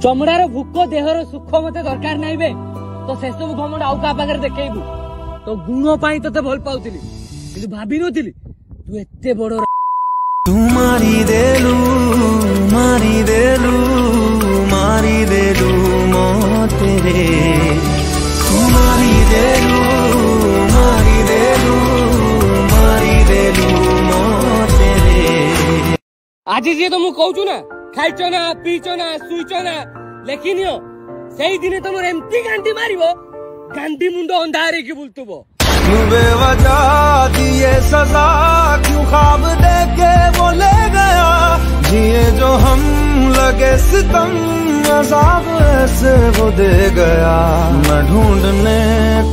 चमड़ार भूक देहर सुख मते दरकार नहीं बे तो से सब घमंड आउ का पाखरे देखेबू तो गुण पाई तते भल पाउतिली किंतु भाबी नथिली तू एते बड़ तू मारी देलू मो तेरे तू मारी देलू मो तेरे आज जे तो मु कहू ना खाइचो ना पीचो ना सुइचो ना लेकिन यो सही दिने तुम एमती गांडी मारिबो गांडी मुंडो अंधारे की बुलतुबो बेवजह दिए सजा क्यों ख्वाब देके वो ले गया जिए जो हम लगे सितम अज़ाब ऐसे वो दे गया मैं ढूंढने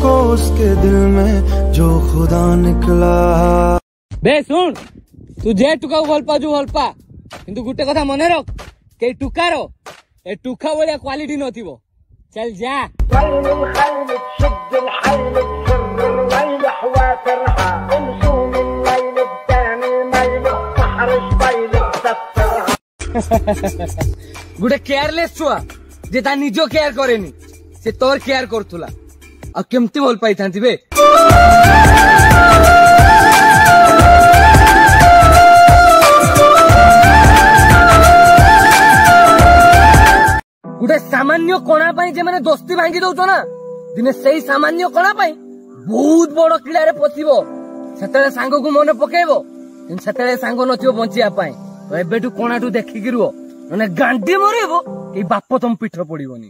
को उसके दिल में जो खुदा निकला। बे सुन तू जे टुका भलपा जो भलपा किंतु गुटे कथा मने रख के टुकार ए टुका वाला क्वालिटी नथिबो चल जा गुटे केयरलेस छुआ जे ता निजो केयर करेनी से तोर केयर करथुला आ केमती भल पाई थांती बे गुटे सामान्य कोणा पाई जे माने दोस्ती भांगी दउछो ना दिने सही सामान्य कोणा पाई बहुत बड़ किला रे पथिबो सेतले सांग को मने पकेबो सेतले सांग नथिबो बंचिया पाई तो एबेटू कोणाटू देखिकी रुओ नने गांडी मरेबो ए बाप तुम पीठ पड़िबोनी